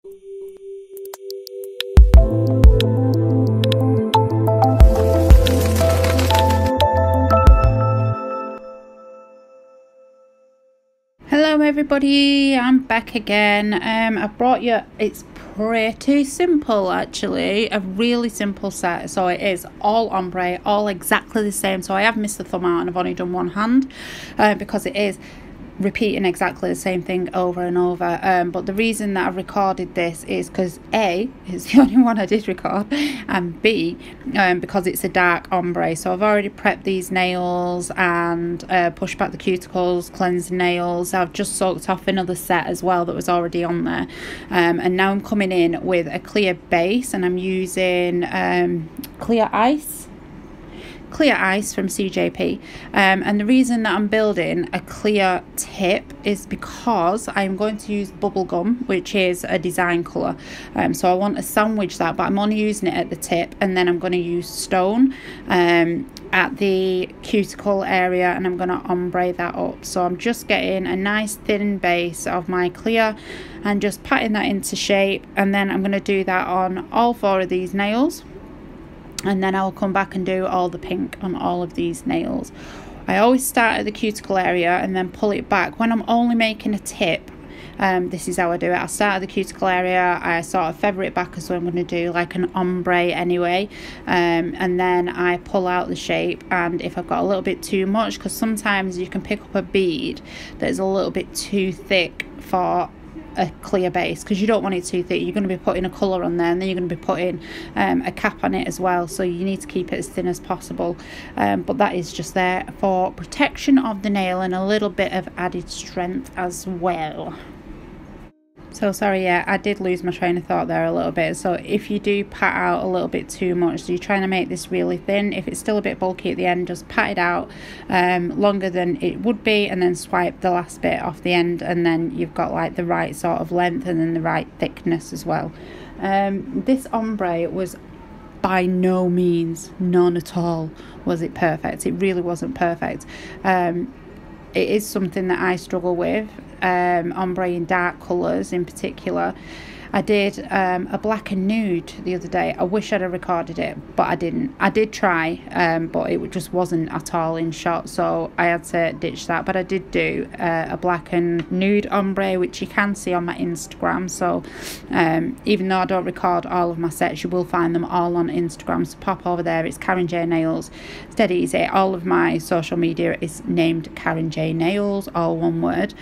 Hello everybody, I'm back again. I brought you, it's pretty simple actually, a really simple set. So it is all ombre, all exactly the same. So I have missed the thumb out and I've only done one hand because it is repeating exactly the same thing over and over, but the reason that I've recorded this is because A, it's the only one I did record, and B, because it's a dark ombre. So I've already prepped these nails and pushed back the cuticles, cleansed nails. I've just soaked off another set as well that was already on there, and now I'm coming in with a clear base, and I'm using clear ice from CJP, and the reason that I'm building a clear tip is because I'm going to use bubblegum, which is a design colour, so I want to sandwich that, but I'm only using it at the tip, and then I'm going to use stone at the cuticle area, and I'm going to ombre that up. So I'm just getting a nice thin base of my clear and just patting that into shape, and then I'm going to do that on all 4 of these nails. And then I'll come back and do all the pink on all of these nails. I always start at the cuticle area and then pull it back. When I'm only making a tip, this is how I do it. I start at the cuticle area, I sort of feather it back, so I'm going to do like an ombre anyway, and then I pull out the shape. And if I've got a little bit too much, because sometimes you can pick up a bead that is a little bit too thick for a clear base, because you don't want it too thick. You're going to be putting a colour on there, and then you're going to be putting a cap on it as well, so you need to keep it as thin as possible, but that is just there for protection of the nail and a little bit of added strength as well. So sorry, yeah, I did lose my train of thought there a little bit. So if you do pat out a little bit too much, so you're trying to make this really thin, if it's still a bit bulky at the end, just pat it out longer than it would be, and then swipe the last bit off the end, and then you've got like the right sort of length and then the right thickness as well. This ombre was by no means, none at all, was it perfect. It really wasn't perfect. It is something that I struggle with, ombre in dark colours in particular. I did a black and nude the other day. I wish I'd have recorded it, but I didn't. I did try, but it just wasn't at all in shot, so I had to ditch that. But I did do a black and nude ombre, which you can see on my Instagram. So even though I don't record all of my sets, you will find them all on Instagram, so pop over there. It's Karen J Nails. It's dead easy. All of my social media is named Karen J Nails, all one word.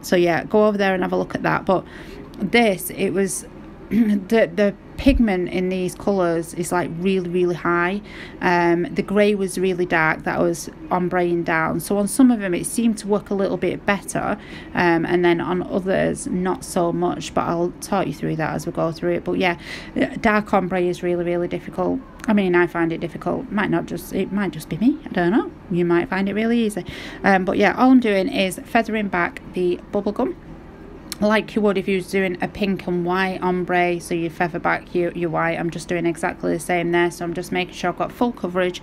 So yeah, go over there and have a look at that. But this, it was the pigment in these colours is like really high. The grey was really dark that I was ombreing down, so on some of them it seemed to work a little bit better, and then on others not so much, but I'll talk you through that as we go through it. But yeah, dark ombre is really difficult. I mean, I find it difficult. It might just be me, I don't know, you might find it really easy, but yeah, all I'm doing is feathering back the bubblegum like you would if you was doing a pink and white ombre. So you feather back your white. I'm just doing exactly the same there, so I'm just making sure I've got full coverage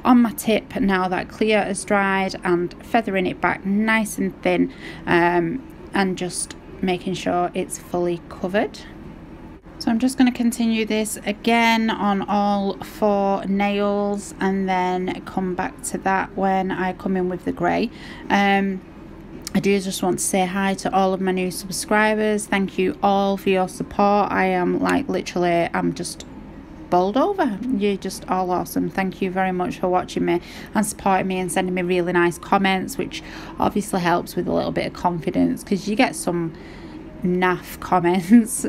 on my tip now that clear has dried, and feathering it back nice and thin, and just making sure it's fully covered. So I'm just going to continue this again on all 4 nails, and then come back to that when I come in with the grey. I do just want to say hi to all of my new subscribers. Thank you all for your support. I am like literally, I'm just bowled over. You're just all awesome. Thank you very much for watching me and supporting me and sending me really nice comments, which obviously helps with a little bit of confidence, because you get some naff comments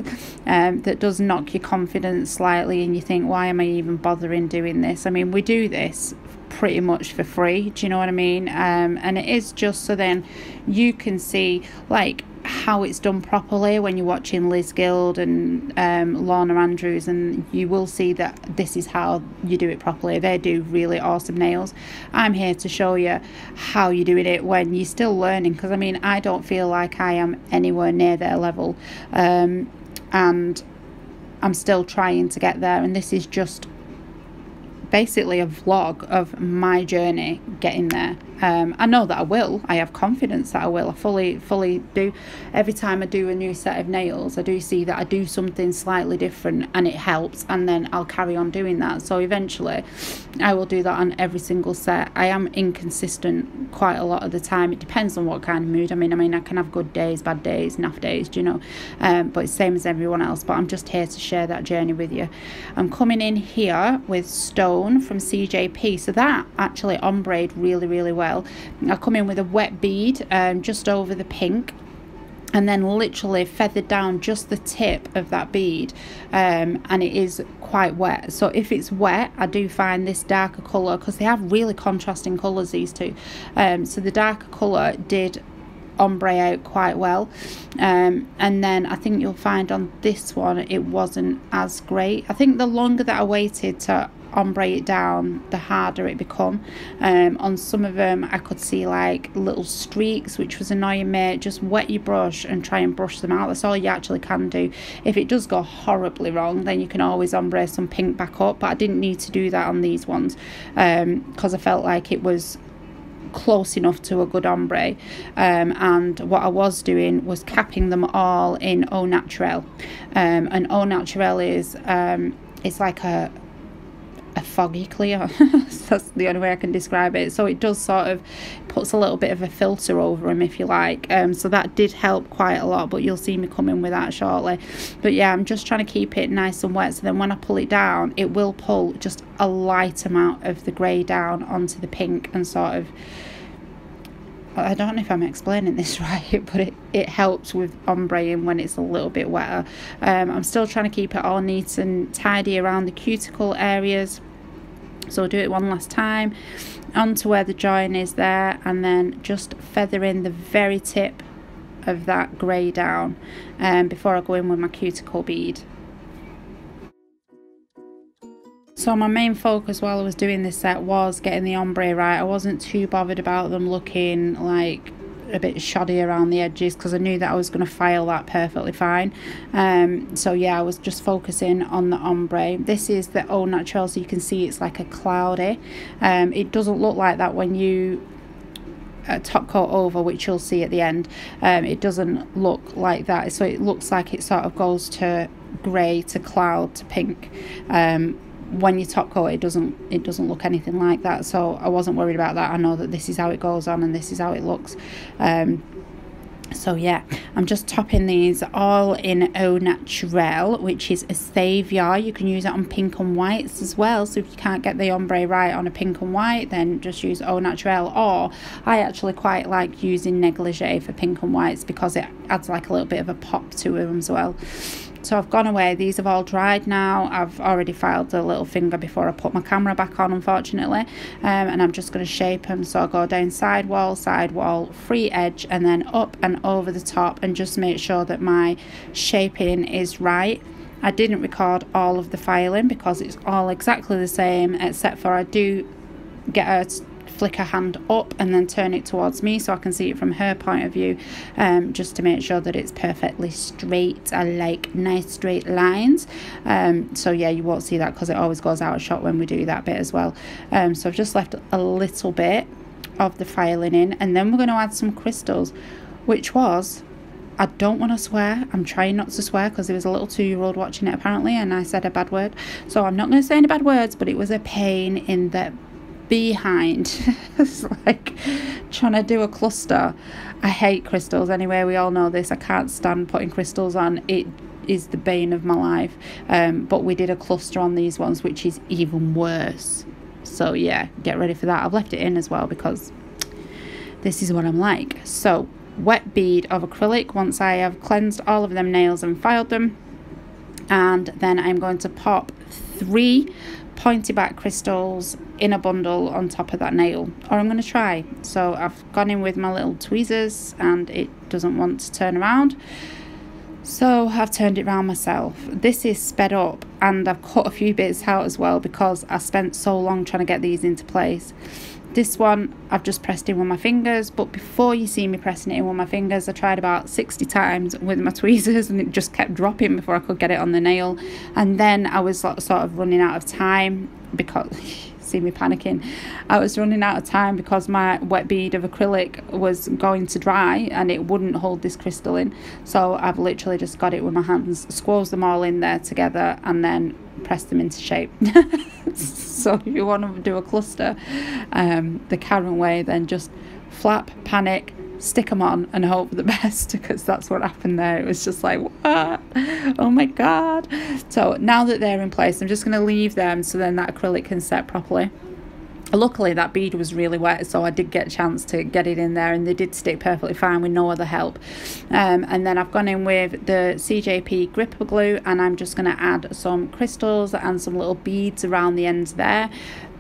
that does knock your confidence slightly, and you think, why am I even bothering doing this? I mean, we do this pretty much for free, do you know what I mean? And it is just so then you can see like how it's done properly when you're watching Liz Guild and Lorna Andrews, and you will see that this is how you do it properly. They do really awesome nails. I'm here to show you how you're doing it when you're still learning, because I mean, I don't feel like I am anywhere near their level, and I'm still trying to get there, and this is just basically a vlog of my journey getting there. I know that I will. I have confidence that I will. I fully do. Every time I do a new set of nails, I do see that I do something slightly different and it helps, and then I'll carry on doing that. So eventually I will do that on every single set. I am inconsistent quite a lot of the time. It depends on what kind of mood I'm in. I mean, I can have good days, bad days, naff days, do you know, but it's same as everyone else. But I'm just here to share that journey with you. I'm coming in here with Stone from CJP, so that actually ombre'd really well. I come in with a wet bead just over the pink, and then literally feathered down just the tip of that bead, and it is quite wet. So if it's wet, I do find this darker colour, because they have really contrasting colours, these two, so the darker colour did ombre out quite well, and then I think you'll find on this one it wasn't as great. I think the longer that I waited to ombre it down, the harder it become. On some of them I could see like little streaks, which was annoying me. Just wet your brush and try and brush them out. That's all you actually can do. If it does go horribly wrong, then you can always ombre some pink back up, but I didn't need to do that on these ones, because I felt like it was close enough to a good ombre, and what I was doing was capping them all in Au Naturel, and Au Naturel is it's like a foggy clear. That's the only way I can describe it. So it does sort of puts a little bit of a filter over them, if you like, so that did help quite a lot, but you'll see me coming with that shortly. But yeah, I'm just trying to keep it nice and wet, so then when I pull it down, it will pull just a light amount of the grey down onto the pink, and sort of, I don't know if I'm explaining this right, but it helps with ombreing when it's a little bit wetter. I'm still trying to keep it all neat and tidy around the cuticle areas, so I'll do it one last time onto where the join is there, and then just feather in the very tip of that grey down before I go in with my cuticle bead. So my main focus while I was doing this set was getting the ombre right. I wasn't too bothered about them looking like a bit shoddy around the edges, because I knew that I was going to file that perfectly fine. So yeah, I was just focusing on the ombre. This is the Au Naturel, so you can see it's like a cloudy. It doesn't look like that when you top coat over, which you'll see at the end. It doesn't look like that, so it looks like it sort of goes to grey to cloud to pink. When you top coat, it doesn't look anything like that, so I wasn't worried about that. I know that this is how it goes on and this is how it looks. So yeah, I'm just topping these all in Au Naturel, which is a saviour. You can use it on pink and whites as well, so if you can't get the ombre right on a pink and white, then just use Au Naturel. Or I actually quite like using negligee for pink and whites, because it adds like a little bit of a pop to them as well. So I've gone away, these have all dried now. I've already filed the little finger before I put my camera back on, unfortunately, and I'm just going to shape them. So I'll go down side wall, free edge, and then up and over the top, and just make sure that my shaping is right. I didn't record all of the filing because it's all exactly the same, except for I do get a flick her hand up and then turn it towards me so I can see it from her point of view, just to make sure that it's perfectly straight. I like nice straight lines, so yeah, you won't see that because it always goes out of shot when we do that bit as well. So I've just left a little bit of the filing in, and then we're going to add some crystals, which was, I don't want to swear, I'm trying not to swear because there was a little 2-year-old watching it apparently, and I said a bad word, so I'm not going to say any bad words, but it was a pain in the behind. It's like trying to do a cluster. I hate crystals anyway, we all know this. I can't stand putting crystals on. It is the bane of my life, but we did a cluster on these ones, which is even worse. So yeah, get ready for that. I've left it in as well because this is what I'm like. So wet bead of acrylic once I have cleansed all of them nails and filed them, and then I'm going to pop 3 pointy back crystals in a bundle on top of that nail, or I'm going to try. So I've gone in with my little tweezers and it doesn't want to turn around, so I've turned it around myself. This is sped up, and I've cut a few bits out as well because I spent so long trying to get these into place. This one I've just pressed in with my fingers, but before you see me pressing it in with my fingers, I tried about 60 times with my tweezers and it just kept dropping before I could get it on the nail. And then I was sort of running out of time because see me panicking. I was running out of time because my wet bead of acrylic was going to dry and it wouldn't hold this crystal in. So I've literally just got it with my hands, squoze them all in there together, and then press them into shape. So if you want to do a cluster the Karen way, then just flap, panic, stick them on and hope for the best, because that's what happened there. It was just like, what? Oh my god. So now that they're in place, I'm just going to leave them so then that acrylic can set properly. Luckily that bead was really wet, so I did get a chance to get it in there, and they did stick perfectly fine with no other help. And then I've gone in with the CJP gripper glue, and I'm just going to add some crystals and some little beads around the ends there.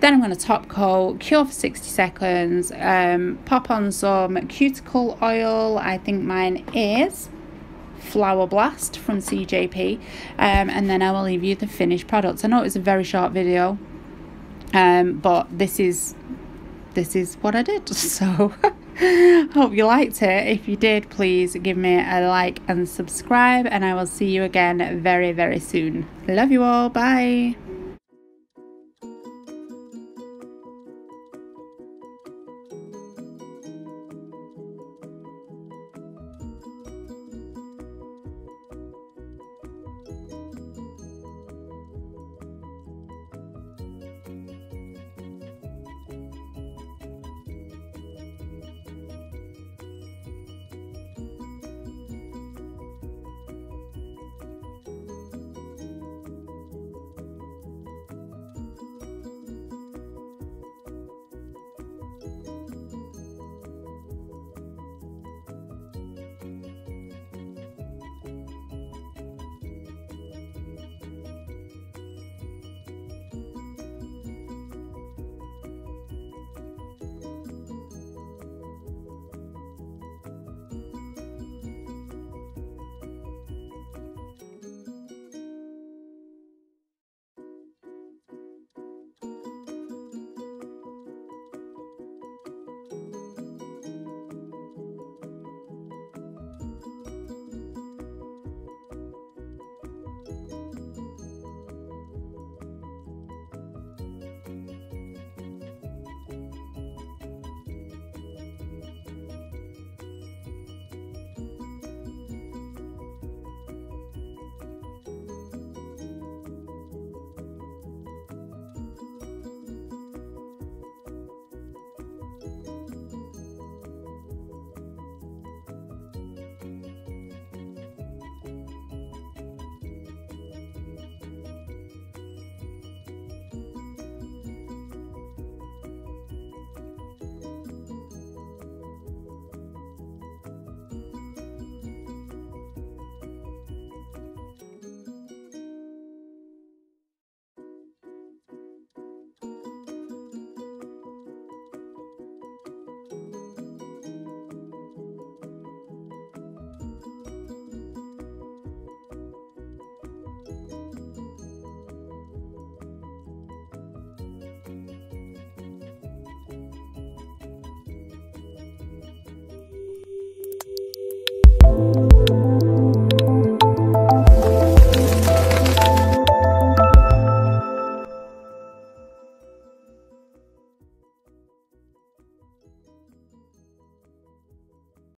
Then I'm going to top coat, cure for 60 seconds, pop on some cuticle oil. I think mine is Flower Blast from CJP, and then I will leave you the finished products. I know it was a very short video, but this is what I did, so hope you liked it. If you did, please give me a like and subscribe, and I will see you again very, very soon. Love you all. Bye.